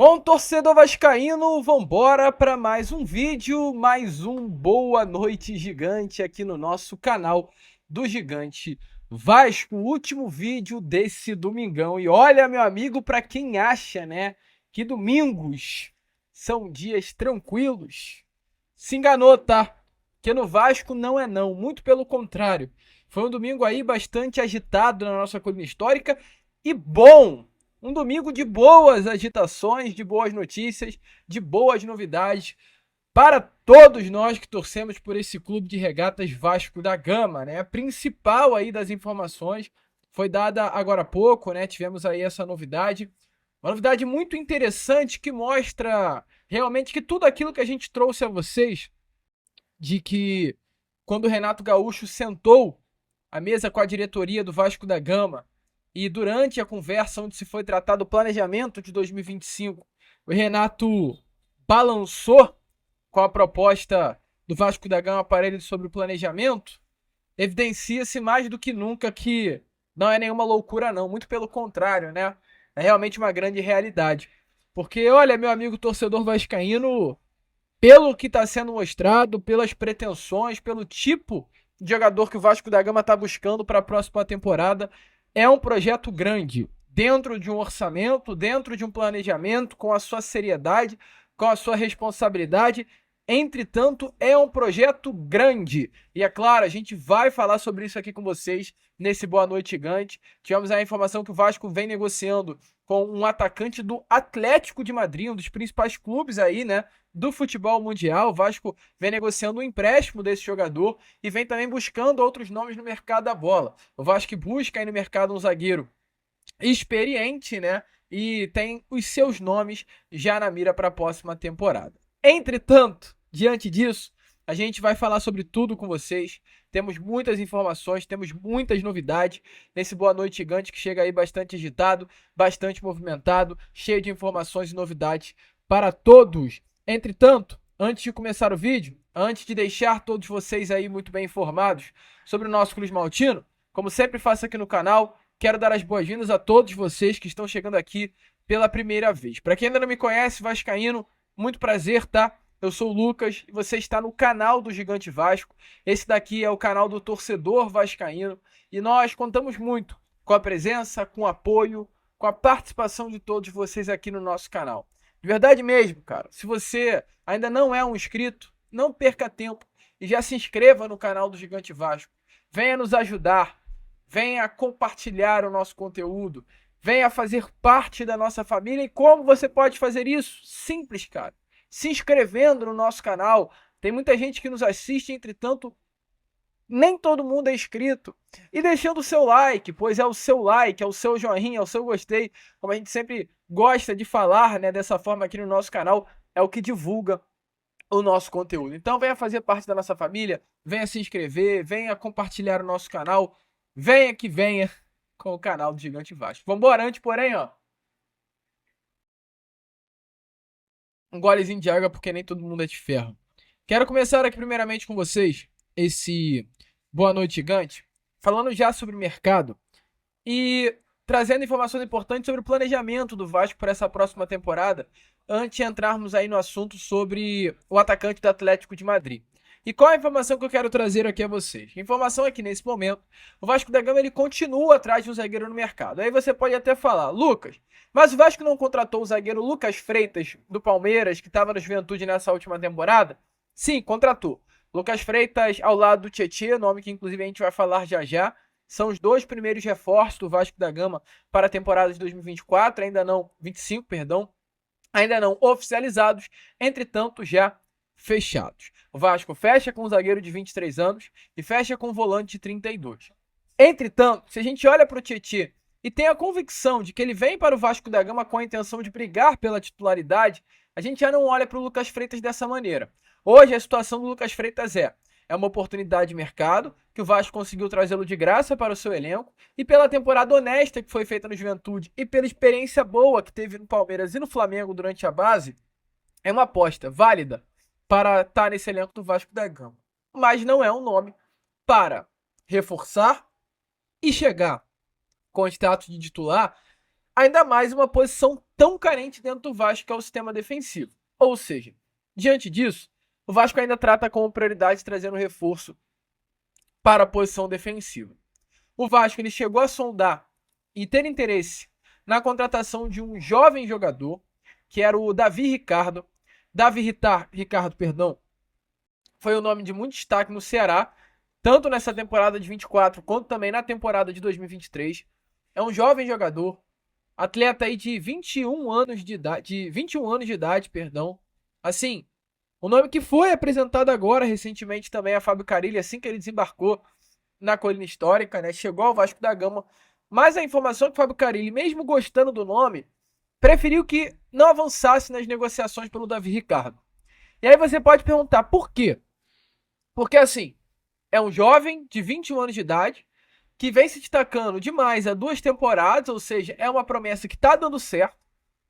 Bom, torcedor vascaíno, vambora para mais um vídeo, mais um Boa Noite Gigante aqui no nosso canal do Gigante Vasco, o último vídeo desse domingão. E olha, meu amigo, para quem acha, né, que domingos são dias tranquilos, se enganou, tá? Que no Vasco não é não, muito pelo contrário. Foi um domingo aí bastante agitado na nossa coluna histórica e bom. Um domingo de boas agitações, de boas notícias, de boas novidades para todos nós que torcemos por esse clube de regatas Vasco da Gama, né? A principal aí das informações foi dada agora há pouco, né? Tivemos aí essa novidade, uma novidade muito interessante que mostra realmente que tudo aquilo que a gente trouxe a vocês de que quando o Renato Gaúcho sentou à mesa com a diretoria do Vasco da Gama e durante a conversa onde se foi tratado o planejamento de 2025, o Renato balançou com a proposta do Vasco da Gama para ele sobre o planejamento, evidencia-se mais do que nunca que não é nenhuma loucura não, muito pelo contrário, né? É realmente uma grande realidade. Porque, olha, meu amigo torcedor vascaíno, pelo que está sendo mostrado, pelas pretensões, pelo tipo de jogador que o Vasco da Gama está buscando para a próxima temporada, é um projeto grande, dentro de um orçamento, dentro de um planejamento, com a sua seriedade, com a sua responsabilidade. Entretanto, é um projeto grande. E é claro, a gente vai falar sobre isso aqui com vocês nesse Boa Noite Gigante. Tivemos a informação que o Vasco vem negociando com um atacante do Atlético de Madrid, um dos principais clubes aí, né, do futebol mundial. O Vasco vem negociando um empréstimo desse jogador e vem também buscando outros nomes no mercado da bola. O Vasco busca aí no mercado um zagueiro experiente, né, e tem os seus nomes já na mira para a próxima temporada. Entretanto, diante disso, a gente vai falar sobre tudo com vocês. Temos muitas informações, temos muitas novidades nesse Boa Noite Gigante que chega aí bastante agitado, bastante movimentado, cheio de informações e novidades para todos. Entretanto, antes de começar o vídeo, antes de deixar todos vocês aí muito bem informados sobre o nosso Cruz Maltino, como sempre faço aqui no canal, quero dar as boas-vindas a todos vocês que estão chegando aqui pela primeira vez. Para quem ainda não me conhece, vascaíno, muito prazer, tá? Eu sou o Lucas e você está no canal do Gigante Vasco. Esse daqui é o canal do torcedor vascaíno e nós contamos muito com a presença, com o apoio, com a participação de todos vocês aqui no nosso canal. De verdade mesmo, cara. Se você ainda não é um inscrito, não perca tempo e já se inscreva no canal do Gigante Vasco. Venha nos ajudar, venha compartilhar o nosso conteúdo, venha fazer parte da nossa família. E como você pode fazer isso? Simples, cara. Se inscrevendo no nosso canal. Tem muita gente que nos assiste, entretanto, nem todo mundo é inscrito. E deixando o seu like, pois é o seu like, é o seu joinha, é o seu gostei, como a gente sempre gosta de falar, né, dessa forma aqui no nosso canal, é o que divulga o nosso conteúdo. Então venha fazer parte da nossa família, venha se inscrever, venha compartilhar o nosso canal, venha que venha com o canal do Gigante Vasco. Vambora, antes, porém, ó, um golezinho de água porque nem todo mundo é de ferro. Quero começar aqui primeiramente com vocês esse Boa Noite Gigante, falando já sobre o mercado e trazendo informações importantes sobre o planejamento do Vasco para essa próxima temporada, antes de entrarmos aí no assunto sobre o atacante do Atlético de Madrid. E qual a informação que eu quero trazer aqui a vocês? A informação é que nesse momento o Vasco da Gama ele continua atrás de um zagueiro no mercado. Aí você pode até falar, Lucas, mas o Vasco não contratou o zagueiro Lucas Freitas do Palmeiras, que estava no Juventude nessa última temporada? Sim, contratou. Lucas Freitas ao lado do Tietê, nome que inclusive a gente vai falar já já. São os dois primeiros reforços do Vasco da Gama para a temporada de 2024, ainda não, 25, perdão, ainda não oficializados, entretanto já fechados. O Vasco fecha com um zagueiro de 23 anos e fecha com um volante de 32. Entretanto, se a gente olha para o Tietê e tem a convicção de que ele vem para o Vasco da Gama com a intenção de brigar pela titularidade, a gente já não olha para o Lucas Freitas dessa maneira. Hoje a situação do Lucas Freitas é uma oportunidade de mercado, que o Vasco conseguiu trazê-lo de graça para o seu elenco, e pela temporada honesta que foi feita no Juventude, e pela experiência boa que teve no Palmeiras e no Flamengo durante a base, é uma aposta válida para estar nesse elenco do Vasco da Gama. Mas não é um nome para reforçar e chegar com o status de titular Ainda mais uma posição tão carente dentro do Vasco, que é o sistema defensivo. Ou seja, diante disso, o Vasco ainda trata como prioridade trazendo reforço para a posição defensiva. O Vasco ele chegou a sondar e ter interesse na contratação de um jovem jogador, que era o Davi Ricardo. Ricardo, perdão, foi um nome de muito destaque no Ceará, tanto nessa temporada de 24 quanto também na temporada de 2023. É um jovem jogador, atleta aí de 21 anos de idade, perdão. Assim, o nome que foi apresentado agora recentemente também é Fábio Carille, assim que ele desembarcou na colina histórica, né? Chegou ao Vasco da Gama. Mas a informação é que o Fábio Carille, mesmo gostando do nome, preferiu que não avançasse nas negociações pelo Davi Ricardo. E aí você pode perguntar por quê? Porque assim, é um jovem de 21 anos de idade que vem se destacando demais há 2 temporadas, ou seja, é uma promessa que tá dando certo.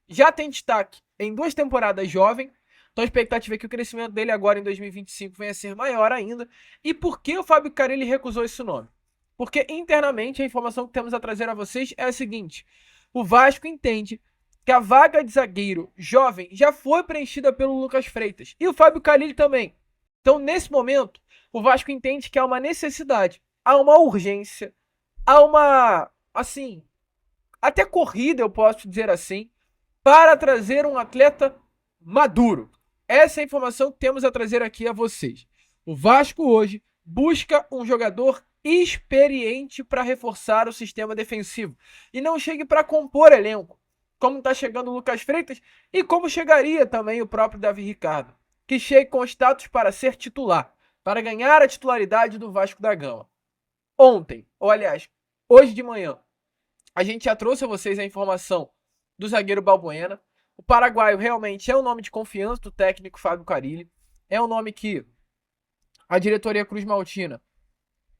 Já tem destaque em 2 temporadas jovem. Então a expectativa é que o crescimento dele agora em 2025 venha a ser maior ainda. E por que o Fábio Carille recusou esse nome? Porque internamente a informação que temos a trazer a vocês é a seguinte: o Vasco entende que a vaga de zagueiro jovem já foi preenchida pelo Lucas Freitas e o Fábio Carille também. Então nesse momento o Vasco entende que há uma necessidade, há uma urgência, há uma, assim, até corrida, eu posso dizer assim, para trazer um atleta maduro. Essa é a informação que temos a trazer aqui a vocês. O Vasco hoje busca um jogador experiente para reforçar o sistema defensivo. E não chegue para compor elenco, como está chegando o Lucas Freitas e como chegaria também o próprio Davi Ricardo, que chegue com status para ser titular, para ganhar a titularidade do Vasco da Gama. Ontem, ou aliás, hoje de manhã, a gente já trouxe a vocês a informação do zagueiro Balbuena. O paraguaio realmente é um nome de confiança do técnico Fábio Carille. É um nome que a diretoria Cruz Maltina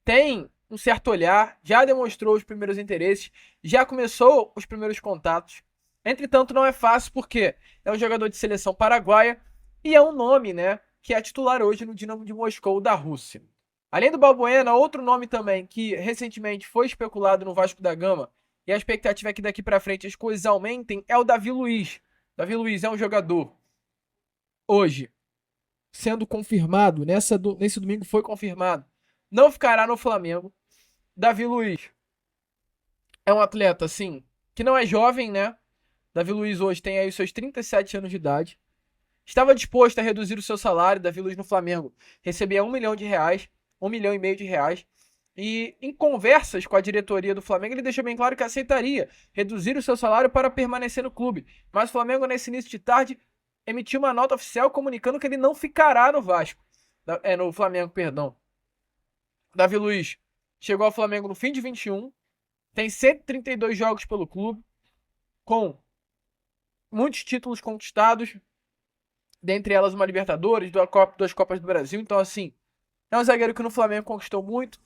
tem um certo olhar, já demonstrou os primeiros interesses, já começou os primeiros contatos. Entretanto, não é fácil porque é um jogador de seleção paraguaia e é um nome, né, que é titular hoje no Dinamo de Moscou da Rússia. Além do Balbuena, outro nome também que recentemente foi especulado no Vasco da Gama e a expectativa é que daqui para frente as coisas aumentem é o Davi Luiz. Davi Luiz é um jogador hoje sendo confirmado, nesse domingo foi confirmado, não ficará no Flamengo. Davi Luiz é um atleta, assim, que não é jovem, né? Davi Luiz hoje tem aí os seus 37 anos de idade. Estava disposto a reduzir o seu salário. Davi Luiz no Flamengo recebia R$ 1 milhão, R$ 1,5 milhão. E em conversas com a diretoria do Flamengo, ele deixou bem claro que aceitaria reduzir o seu salário para permanecer no clube. Mas o Flamengo, nesse início de tarde, emitiu uma nota oficial comunicando que ele não ficará no Vasco. No Flamengo, perdão. Davi Luiz chegou ao Flamengo no fim de 21, tem 132 jogos pelo clube, com muitos títulos conquistados, dentre elas uma Libertadores, duas Copas do Brasil. Então, assim, é um zagueiro que no Flamengo conquistou muito,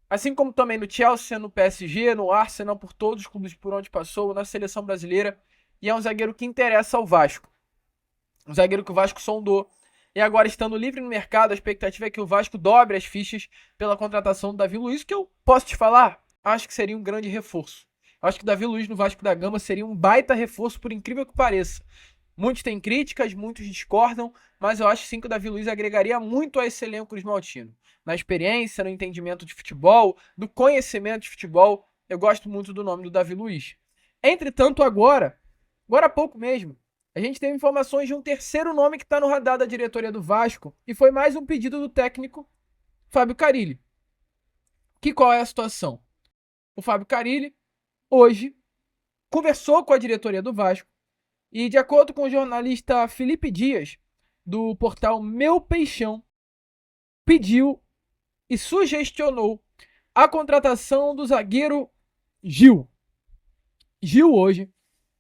assim como também no Chelsea, no PSG, no Arsenal, por todos os clubes por onde passou, na seleção brasileira. E é um zagueiro que interessa ao Vasco. Um zagueiro que o Vasco sondou. E agora, estando livre no mercado, a expectativa é que o Vasco dobre as fichas pela contratação do Davi Luiz, que eu posso te falar, acho que seria um grande reforço. Acho que o Davi Luiz no Vasco da Gama seria um baita reforço, por incrível que pareça. Muitos têm críticas, muitos discordam, mas eu acho sim que o Davi Luiz agregaria muito a esse elenco cruzmaltino. Na experiência, no entendimento de futebol, do conhecimento de futebol, eu gosto muito do nome do Davi Luiz. Entretanto, agora há pouco mesmo, a gente teve informações de um terceiro nome que está no radar da diretoria do Vasco, e foi mais um pedido do técnico Fábio Carille. Qual é a situação? O Fábio Carille, hoje, conversou com a diretoria do Vasco, e de acordo com o jornalista Felipe Dias, do portal Meu Peixão, pediu e sugestionou a contratação do zagueiro Gil. Gil hoje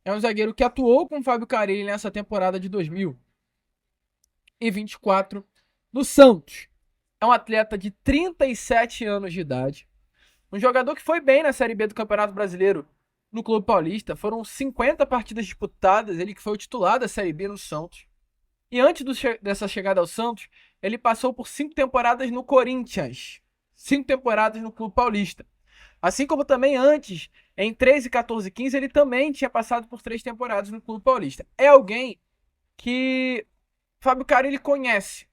é um zagueiro que atuou com o Fábio Carille nessa temporada de 2024 no Santos. É um atleta de 37 anos de idade. Um jogador que foi bem na Série B do Campeonato Brasileiro no Clube Paulista. Foram 50 partidas disputadas, ele que foi o titular da Série B no Santos. E antes dessa chegada ao Santos, ele passou por 5 temporadas no Corinthians. 5 temporadas no Clube Paulista. Assim como também antes, em 13, 14, 15, ele também tinha passado por 3 temporadas no Clube Paulista. É alguém que Fábio Carille conhece,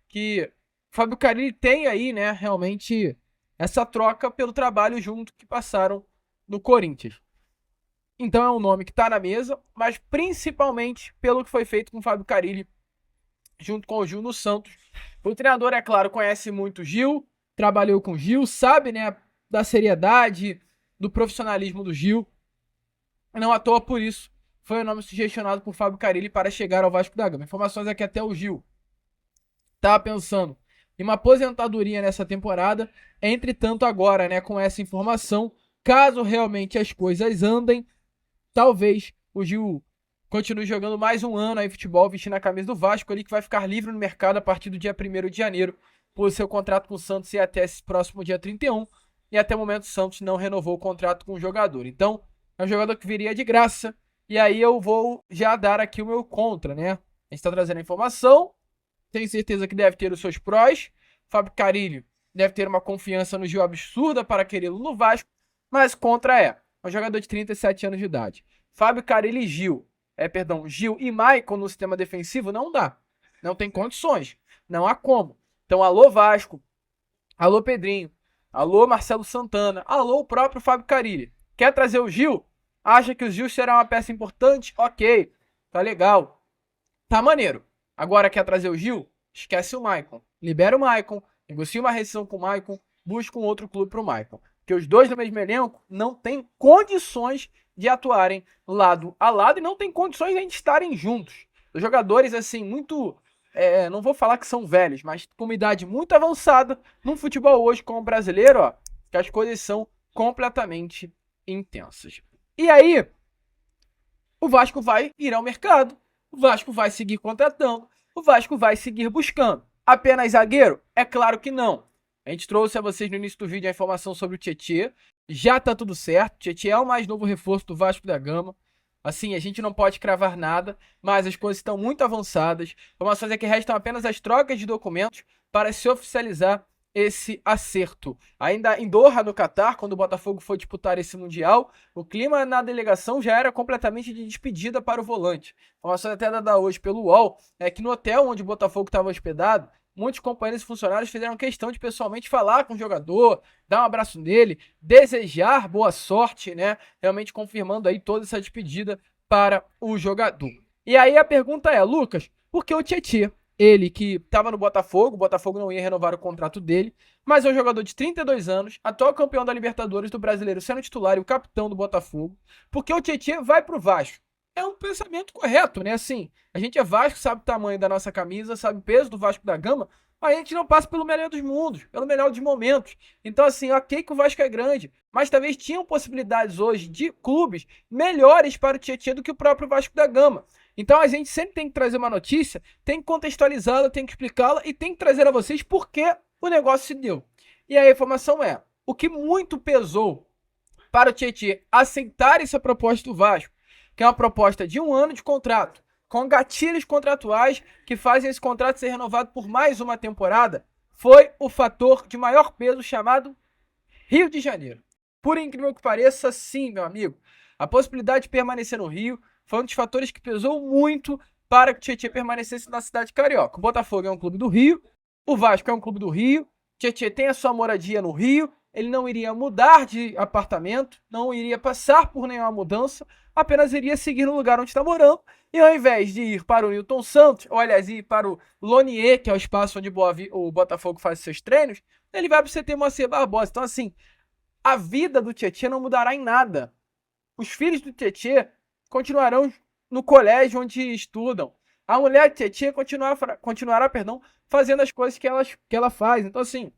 que Fábio Carille tem aí, né, realmente essa troca pelo trabalho junto que passaram no Corinthians. Então é um nome que está na mesa, mas principalmente pelo que foi feito com o Fábio Carille junto com o Gil no Santos. O treinador, é claro, conhece muito o Gil, trabalhou com o Gil, sabe, né, da seriedade, do profissionalismo do Gil. Não à toa por isso foi o nome sugestionado por Fábio Carille para chegar ao Vasco da Gama. Informações é que até o Gil estava pensando em uma aposentadoria nessa temporada. Entretanto, agora, né, com essa informação, caso realmente as coisas andem, talvez o Gil continue jogando mais um ano aí futebol, vestindo a camisa do Vasco, ali que vai ficar livre no mercado a partir do dia 1º de janeiro, por seu contrato com o Santos ir até esse próximo dia 31, e até o momento o Santos não renovou o contrato com o jogador. Então, é um jogador que viria de graça, e aí eu vou já dar aqui o meu contra, né? A gente tá trazendo a informação, tenho certeza que deve ter os seus prós. Fábio Carille deve ter uma confiança no Gil absurda para querê-lo no Vasco, mas contra é um jogador de 37 anos de idade. Fábio Carille e Gil, Gil e Maicon no sistema defensivo não dá. Não tem condições. Não há como. Então, alô Vasco, alô Pedrinho, alô Marcelo Santana, alô o próprio Fábio Carille. Quer trazer o Gil? Acha que o Gil será uma peça importante? Ok, tá legal. Tá maneiro. Agora quer trazer o Gil? Esquece o Maicon. Libera o Maicon, negocia uma rescisão com o Maicon, busca um outro clube pro Maicon. Porque os dois no mesmo elenco não têm condições de atuarem lado a lado e não tem condições de estarem juntos. Os jogadores, assim, muito... não vou falar que são velhos, mas com uma idade muito avançada no futebol hoje como brasileiro, ó, que as coisas são completamente intensas. E aí, o Vasco vai ir ao mercado, o Vasco vai seguir contratando, o Vasco vai seguir buscando. Apenas zagueiro? É claro que não. A gente trouxe a vocês no início do vídeo a informação sobre o Tietê. Já tá tudo certo. O Tietê é o mais novo reforço do Vasco da Gama. Assim, a gente não pode cravar nada, mas as coisas estão muito avançadas. Informações é que restam apenas as trocas de documentos para se oficializar esse acerto. Ainda em Doha, no Catar, quando o Botafogo foi disputar esse Mundial, o clima na delegação já era completamente de despedida para o volante. Informação até dada hoje pelo UOL é que no hotel onde o Botafogo estava hospedado, muitos companheiros e funcionários fizeram questão de pessoalmente falar com o jogador, dar um abraço nele, desejar boa sorte, né? Realmente confirmando aí toda essa despedida para o jogador. E aí a pergunta é, Lucas, por que o Tietê? Ele que estava no Botafogo, o Botafogo não ia renovar o contrato dele, mas é um jogador de 32 anos, atual campeão da Libertadores do Brasileiro, sendo titular e o capitão do Botafogo, porque o Tietê vai pro Vasco. É um pensamento correto, né? Assim, a gente é Vasco, sabe o tamanho da nossa camisa, sabe o peso do Vasco da Gama, mas a gente não passa pelo melhor dos mundos, pelo melhor dos momentos. Então, assim, ok que o Vasco é grande, mas talvez tinham possibilidades hoje de clubes melhores para o Tietê do que o próprio Vasco da Gama. Então a gente sempre tem que trazer uma notícia, tem que contextualizá-la, tem que explicá-la e tem que trazer a vocês por que o negócio se deu. E a informação é, o que muito pesou para o Tietê aceitar essa proposta do Vasco, que é uma proposta de 1 ano de contrato, com gatilhos contratuais que fazem esse contrato ser renovado por mais uma temporada, foi o fator de maior peso chamado Rio de Janeiro. Por incrível que pareça, sim, meu amigo, a possibilidade de permanecer no Rio foi um dos fatores que pesou muito para que o Tietê permanecesse na cidade carioca. O Botafogo é um clube do Rio, o Vasco é um clube do Rio, o Tietê tem a sua moradia no Rio, ele não iria mudar de apartamento, não iria passar por nenhuma mudança, apenas iria seguir no lugar onde está morando, e ao invés de ir para o Newton Santos, ou aliás, ir para o Lonier, que é o espaço onde o Botafogo faz seus treinos, ele vai para o CT Moacir Barbosa. Então, assim, a vida do Tietê não mudará em nada. Os filhos do Tietê continuarão no colégio onde estudam. A mulher Tietê continuará, fazendo as coisas que ela faz. Então, assim,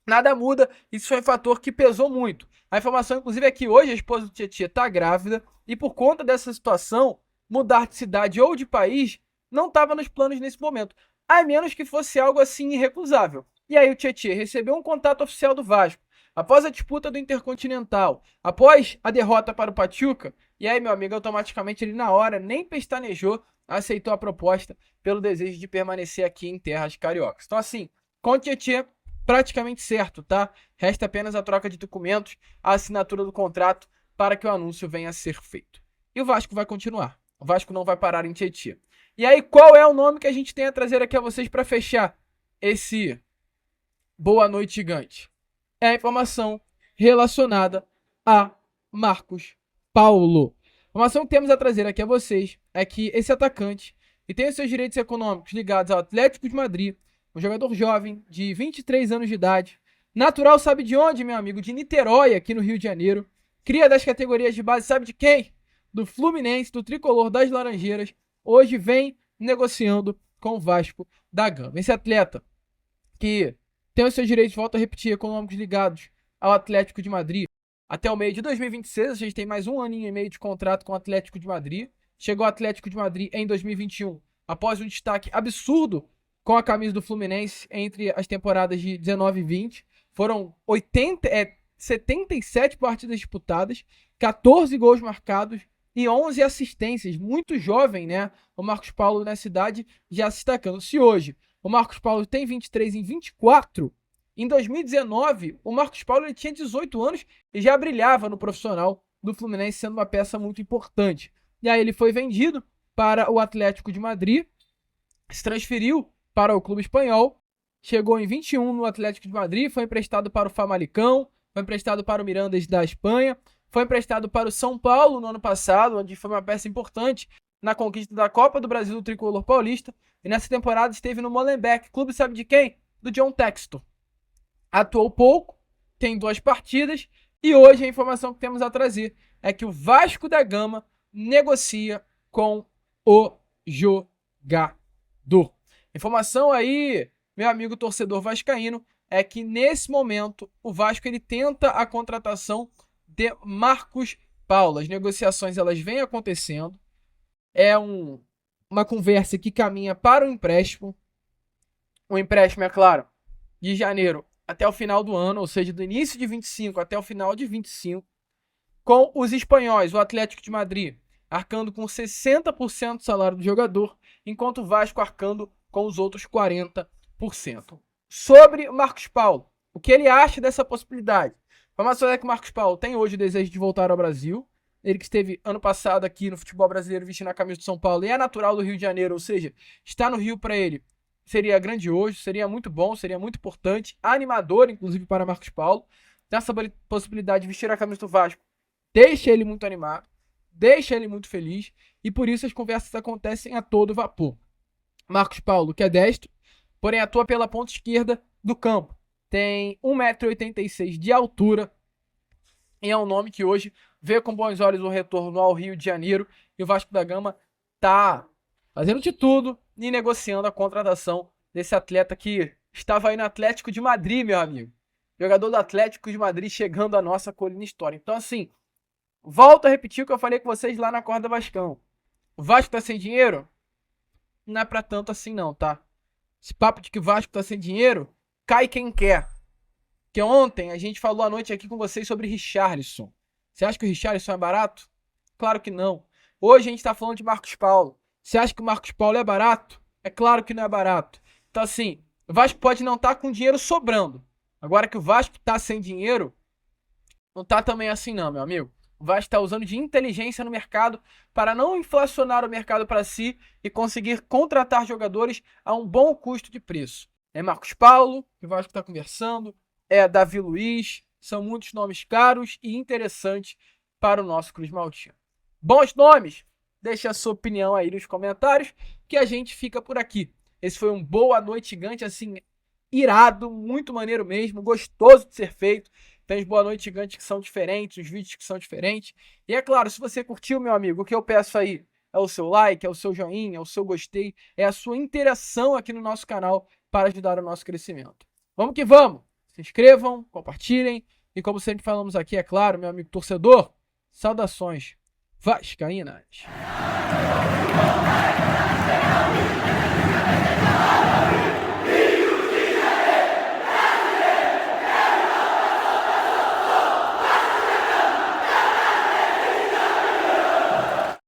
nada muda. Isso foi um fator que pesou muito. A informação, inclusive, é que hoje a esposa do Tietê está grávida e por conta dessa situação, mudar de cidade ou de país não estava nos planos nesse momento. A menos que fosse algo assim irrecusável. E aí o Tietê recebeu um contato oficial do Vasco. Após a disputa do Intercontinental, após a derrota para o Pachuca, e aí, meu amigo, automaticamente ele na hora nem pestanejou, aceitou a proposta pelo desejo de permanecer aqui em terras cariocas. Então, assim, com o Tietê, praticamente certo, tá? Resta apenas a troca de documentos, a assinatura do contrato para que o anúncio venha a ser feito. E o Vasco vai continuar. O Vasco não vai parar em Tietê. E aí, qual é o nome que a gente tem a trazer aqui a vocês para fechar esse Boa Noite Gigante? É a informação relacionada a Marcos Paulo. A informação que temos a trazer aqui a vocês é que esse atacante, que tem os seus direitos econômicos ligados ao Atlético de Madrid, um jogador jovem de 23 anos de idade, natural sabe de onde, meu amigo? De Niterói, aqui no Rio de Janeiro, cria das categorias de base, sabe de quem? Do Fluminense, do Tricolor das Laranjeiras, hoje vem negociando com o Vasco da Gama. Esse atleta que tem os seus direitos, volto a repetir, econômicos ligados ao Atlético de Madrid até o meio de 2026, a gente tem mais um aninho e meio de contrato com o Atlético de Madrid. Chegou ao Atlético de Madrid em 2021, após um destaque absurdo com a camisa do Fluminense entre as temporadas de 19 e 20. Foram 77 partidas disputadas, 14 gols marcados e 11 assistências. Muito jovem, né? O Marcos Paulo nessa idade já se destacando. Se hoje o Marcos Paulo tem 23 em 24, em 2019 o Marcos Paulo ele tinha 18 anos e já brilhava no profissional do Fluminense, sendo uma peça muito importante. E aí ele foi vendido para o Atlético de Madrid, se transferiu para o clube espanhol, chegou em 21 no Atlético de Madrid, foi emprestado para o Famalicão, foi emprestado para o Mirandas da Espanha, foi emprestado para o São Paulo no ano passado, onde foi uma peça importante na conquista da Copa do Brasil do Tricolor Paulista, e nessa temporada esteve no Molenbeek, clube sabe de quem? Do John Textor. Atuou pouco, tem 2 partidas, e hoje a informação que temos a trazer é que o Vasco da Gama negocia com o jogador. Informação aí, meu amigo torcedor vascaíno, é que nesse momento o Vasco ele tenta a contratação de Marcos Paulo. As negociações elas vêm acontecendo. É uma conversa que caminha para o empréstimo. O empréstimo, é claro, de janeiro até o final do ano, ou seja, do início de 25 até o final de 25, com os espanhóis, o Atlético de Madrid, arcando com 60% do salário do jogador, enquanto o Vasco arcando com os outros 40%. Sobre o Marcos Paulo, o que ele acha dessa possibilidade? A informação é que o Marcos Paulo tem hoje o desejo de voltar ao Brasil. Ele que esteve ano passado aqui no futebol brasileiro vestindo a camisa do São Paulo e é natural do Rio de Janeiro, ou seja, estar no Rio para ele seria grandioso, seria muito bom, seria muito importante, animador inclusive para Marcos Paulo. Essa possibilidade de vestir a camisa do Vasco deixa ele muito animado, deixa ele muito feliz e por isso as conversas acontecem a todo vapor. Marcos Paulo, que é destro, porém atua pela ponta esquerda do campo. Tem 1,86 m de altura e é um nome que hoje vê com bons olhos o retorno ao Rio de Janeiro e o Vasco da Gama tá fazendo de tudo e negociando a contratação desse atleta que estava aí no Atlético de Madrid, meu amigo. Jogador do Atlético de Madrid chegando à nossa colina história. Então assim, volto a repetir o que eu falei com vocês lá na Corda Vascão. O Vasco tá sem dinheiro? Não é pra tanto assim não, tá? Esse papo de que o Vasco tá sem dinheiro, cai quem quer. Porque ontem a gente falou à noite aqui com vocês sobre Richarlison. Você acha que o Richarlison é barato? Claro que não. Hoje a gente tá falando de Marcos Paulo. Você acha que o Marcos Paulo é barato? É claro que não é barato. Então assim, o Vasco pode não estar com dinheiro sobrando. Agora que o Vasco tá sem dinheiro, não tá também assim não, meu amigo. O Vasco está usando de inteligência no mercado para não inflacionar o mercado para si e conseguir contratar jogadores a um bom custo de preço. É Marcos Paulo, que o Vasco está conversando, é Davi Luiz, são muitos nomes caros e interessantes para o nosso Cruz Maltino. Bons nomes? Deixe a sua opinião aí nos comentários que a gente fica por aqui. Esse foi um Boa Noite Gigante, assim, irado, muito maneiro mesmo, gostoso de ser feito. Tem os Boa Noite Gigantes que são diferentes, os vídeos que são diferentes. E é claro, se você curtiu, meu amigo, o que eu peço aí é o seu like, é o seu joinha, é o seu gostei, é a sua interação aqui no nosso canal para ajudar o nosso crescimento. Vamos que vamos! Se inscrevam, compartilhem e como sempre falamos aqui, é claro, meu amigo torcedor, saudações vascaínas!